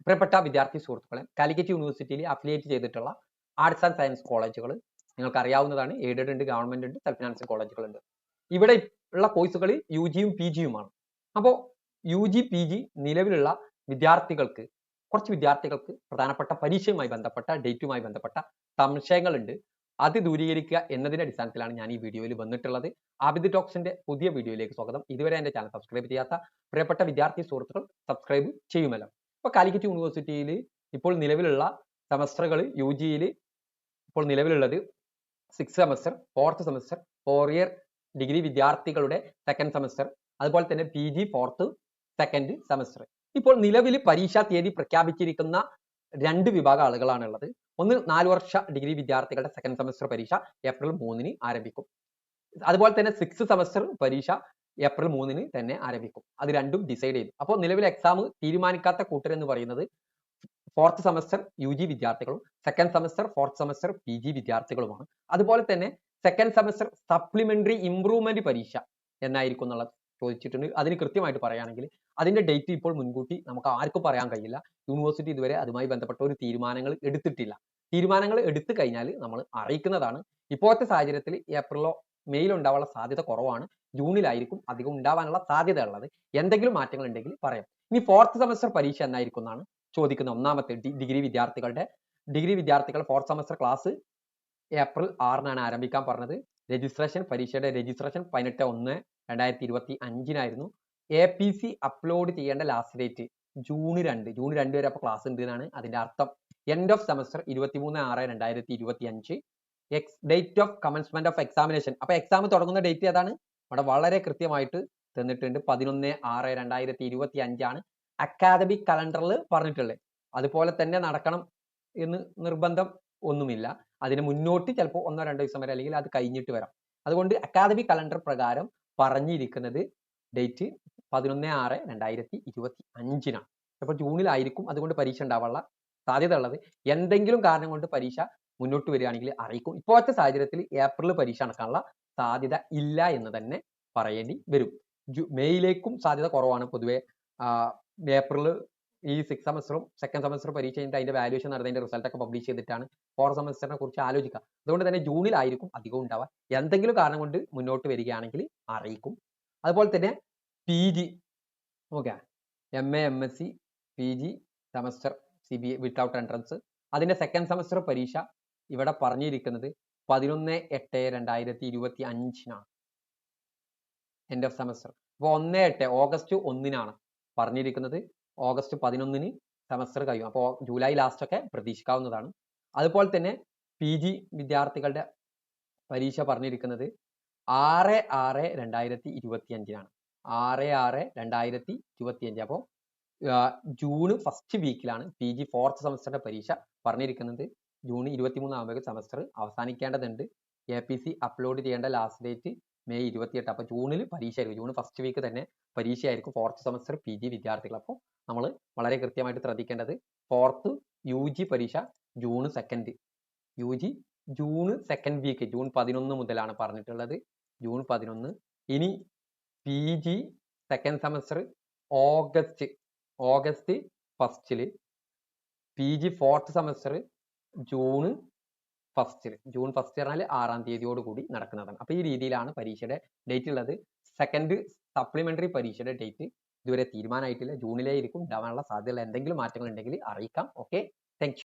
പ്രിയപ്പെട്ട വിദ്യാർത്ഥി സുഹൃത്തുക്കളെ, കാലിക്കറ്റ് യൂണിവേഴ്സിറ്റിയിൽ അഫിലിയേറ്റ് ചെയ്തിട്ടുള്ള ആർട്സ് ആൻഡ് സയൻസ് കോളേജുകൾ നിങ്ങൾക്ക് അറിയാവുന്നതാണ്. എയ്ഡഡ് ഉണ്ട്, ഗവൺമെന്റ് ഉണ്ട്, സെൽഫ് ഫിനാൻസിങ് കോളേജുകളുണ്ട്. ഇവിടെ ഉള്ള കോഴ്സുകൾ യു ജിയും പി ജിയുമാണ്. അപ്പോൾ യു ജി പി ജി നിലവിലുള്ള വിദ്യാർത്ഥികൾക്ക്, കുറച്ച് വിദ്യാർത്ഥികൾക്ക് പ്രധാനപ്പെട്ട പരീക്ഷയുമായി ബന്ധപ്പെട്ട ഡേറ്റുമായി ബന്ധപ്പെട്ട സംശയങ്ങളുണ്ട്. അത് ദൂരീകരിക്കുക എന്നതിന്റെ അടിസ്ഥാനത്തിലാണ് ഞാൻ ഈ വീഡിയോയിൽ വന്നിട്ടുള്ളത്. ആബിദ് ടോക്സിന്റെ പുതിയ വീഡിയോയിലേക്ക് സ്വാഗതം. ഇതുവരെ എന്റെ ചാനൽ സബ്സ്ക്രൈബ് ചെയ്യാത്ത പ്രിയപ്പെട്ട വിദ്യാർത്ഥി സുഹൃത്തുക്കൾ സബ്സ്ക്രൈബ് ചെയ്യുമല്ലോ. ഇപ്പോൾ കാലിക്കറ്റ് യൂണിവേഴ്സിറ്റിയിൽ ഇപ്പോൾ നിലവിലുള്ള സെമസ്റ്ററുകൾ യു ജിയിൽ ഇപ്പോൾ നിലവിലുള്ളത് 6th semester, 4th semester, 4 year degree വിദ്യാർത്ഥികളുടെ 2nd സെമസ്റ്റർ, അതുപോലെ തന്നെ P G 4th, 2nd semester. ഇപ്പോൾ നിലവിൽ പരീക്ഷാ തീയതി പ്രഖ്യാപിച്ചിരിക്കുന്ന 2 വിഭാഗം ആളുകളാണ് ഉള്ളത്. ഒന്ന് 4 വർഷ ഡിഗ്രി വിദ്യാർത്ഥികളുടെ 2nd സെമസ്റ്റർ പരീക്ഷ ഏപ്രിൽ 3-ന് ആരംഭിക്കും. അതുപോലെ തന്നെ 6th സെമസ്റ്റർ പരീക്ഷ ഏപ്രിൽ 3-ന് തന്നെ ആരംഭിക്കും. അത് രണ്ടും ഡിസൈഡ് ചെയ്തു. അപ്പോൾ നിലവിൽ എക്സാം തീരുമാനിക്കാത്ത കൂട്ടരെന്ന് പറയുന്നത് 4th സെമസ്റ്റർ യു ജി വിദ്യാർത്ഥികളും 2nd semester 4th semester P G വിദ്യാർത്ഥികളുമാണ്. അതുപോലെ തന്നെ 2nd സെമസ്റ്റർ സപ്ലിമെന്ററി ഇംപ്രൂവ്മെന്റ് പരീക്ഷ എന്നായിരിക്കും എന്നുള്ളത് ചോദിച്ചിട്ടുണ്ട്. അതിന് കൃത്യമായിട്ട് പറയുകയാണെങ്കിൽ അതിന്റെ ഡേറ്റ് ഇപ്പോൾ മുൻകൂട്ടി നമുക്ക് ആർക്കും പറയാൻ കഴിയില്ല. യൂണിവേഴ്സിറ്റി ഇതുവരെ അതുമായി ബന്ധപ്പെട്ട ഒരു തീരുമാനങ്ങൾ എടുത്തിട്ടില്ല. തീരുമാനങ്ങൾ എടുത്തു കഴിഞ്ഞാൽ നമ്മൾ അറിയിക്കുന്നതാണ്. ഇപ്പോഴത്തെ സാഹചര്യത്തിൽ ഏപ്രിലോ മെയിലോ ഉണ്ടാവാനുള്ള സാധ്യത കുറവാണ്. ജൂണിലായിരിക്കും അധികം ഉണ്ടാവാനുള്ള സാധ്യത ഉള്ളത്. എന്തെങ്കിലും മാറ്റങ്ങൾ ഉണ്ടെങ്കിൽ പറയാം. ഇനി 4th സെമസ്റ്റർ പരീക്ഷ എന്നായിരിക്കും എന്നാണ് ചോദിക്കുന്ന ഒന്നാമത്തെ ഡിഗ്രി വിദ്യാർത്ഥികളുടെ 4th സെമസ്റ്റർ ക്ലാസ് ഏപ്രിൽ 6-നാണ് ആരംഭിക്കാൻ പറഞ്ഞത്. പരീക്ഷയുടെ രജിസ്ട്രേഷൻ 18/1/2025 APC അപ്ലോഡ് ചെയ്യേണ്ട ലാസ്റ്റ് ഡേറ്റ് ജൂൺ 2 വരെ അപ്പോൾ ക്ലാസ് ഉണ്ട് എന്നാണ് അതിന്റെ അർത്ഥം. End of semester 23/6/2025. Date of commencement of examination. അപ്പൊ എക്സാം തുടങ്ങുന്ന ഡേറ്റ് ഏതാണ്? അവിടെ വളരെ കൃത്യമായിട്ട് തന്നിട്ടുണ്ട്. 11/6/2025 ആണ് അക്കാദമിക് കലണ്ടറിൽ പറഞ്ഞിട്ടുള്ളത്. അതുപോലെ തന്നെ നടക്കണം എന്ന് നിർബന്ധം ഒന്നുമില്ല. അതിന് മുന്നോട്ട് ചിലപ്പോൾ 1-2 ദിവസം വരെ, അല്ലെങ്കിൽ അത് കഴിഞ്ഞിട്ട് വരാം. അതുകൊണ്ട് അക്കാദമിക് കലണ്ടർ പ്രകാരം പറഞ്ഞിരിക്കുന്നത് ഡേറ്റ് 11/6/2025-നാണ്. അപ്പോൾ ജൂണിലായിരിക്കും അതുകൊണ്ട് പരീക്ഷ ഉണ്ടാവാനുള്ള സാധ്യത ഉള്ളത്. എന്തെങ്കിലും കാരണം കൊണ്ട് പരീക്ഷ മുന്നോട്ട് വരികയാണെങ്കിൽ അറിയിക്കും. ഇപ്പോഴത്തെ സാഹചര്യത്തിൽ ഏപ്രിൽ പരീക്ഷ നടക്കാനുള്ള സാധ്യത ഇല്ല എന്ന് തന്നെ പറയേണ്ടി വരും. മെയ്യിലേക്കും സാധ്യത കുറവാണ്. പൊതുവെ ഏപ്രിൽ ഈ 6th സെമസ്റ്ററും 2nd സെമസ്റ്റർ പരീക്ഷ കഴിഞ്ഞിട്ട് അതിന്റെ വാല്യൂഷൻ നടന്നതിന്റെ റിസൾട്ട് ഒക്കെ പബ്ലിഷ് ചെയ്തിട്ടാണ് 4th സെമസ്റ്ററിനെ കുറിച്ച് ആലോചിക്കുക. അതുകൊണ്ട് തന്നെ ജൂണിലായിരിക്കും അധികം ഉണ്ടാവുക. എന്തെങ്കിലും കാരണം കൊണ്ട് മുന്നോട്ട് വരികയാണെങ്കിൽ അറിയിക്കും. അതുപോലെ തന്നെ P G MA MSc PG semester CBA without entrance അതിന്റെ 2nd സെമസ്റ്റർ പരീക്ഷ ഇവിടെ പറഞ്ഞിരിക്കുന്നത് 11/8/2025-നാണ് എൻഡ് ഓഫ് സെമസ്റ്റർ. അപ്പോൾ 1/8 ഓഗസ്റ്റ് 1-നാണ് പറഞ്ഞിരിക്കുന്നത്. ഓഗസ്റ്റ് 11-ന് സെമസ്റ്റർ കഴിയും. അപ്പോൾ ജൂലൈ ലാസ്റ്റ് ഒക്കെ പ്രതീക്ഷിക്കാവുന്നതാണ്. അതുപോലെ തന്നെ പി ജി വിദ്യാർത്ഥികളുടെ പരീക്ഷ പറഞ്ഞിരിക്കുന്നത് 6/6/2025-നാണ്. 6/6/2025. അപ്പോൾ ജൂൺ 1st വീക്കിലാണ് പി ജി 4th സെമസ്റ്ററിന്റെ പരീക്ഷ പറഞ്ഞിരിക്കുന്നത്. ജൂൺ 23 ആകുമ്പോഴേക്കും സെമസ്റ്റർ അവസാനിക്കേണ്ടതുണ്ട്. APC അപ്ലോഡ് ചെയ്യേണ്ട ലാസ്റ്റ് ഡേറ്റ് മെയ് 28. അപ്പോൾ ജൂണിൽ പരീക്ഷ ആയിരിക്കും. ജൂൺ 1st വീക്ക് തന്നെ പരീക്ഷയായിരിക്കും 4th സെമസ്റ്റർ പി ജി വിദ്യാർത്ഥികൾ. അപ്പോൾ നമ്മൾ വളരെ കൃത്യമായിട്ട് ശ്രദ്ധിക്കേണ്ടത് 4th യു ജി പരീക്ഷ June 2nd. U G June 2nd week, June 11 മുതലാണ് പറഞ്ഞിട്ടുള്ളത്. ജൂൺ 11. ഇനി P G 2nd semester August 1st. P G 4th semester June 1st. June 1st പറഞ്ഞാൽ 6-ാം തീയതിയോട് കൂടി നടക്കുന്നതാണ്. അപ്പോൾ ഈ രീതിയിലാണ് പരീക്ഷയുടെ ഡേറ്റ് ഉള്ളത്. 2nd സപ്ലിമെന്ററി പരീക്ഷയുടെ ഡേറ്റ് ഇതുവരെ തീരുമാനമായിട്ടില്ല. ജൂണിലേ ആയിരിക്കും ഉണ്ടാവാനുള്ള സാധ്യതയുള്ള എന്തെങ്കിലും മാറ്റങ്ങൾ ഉണ്ടെങ്കിൽ അറിയിക്കാം. Okay, thank you.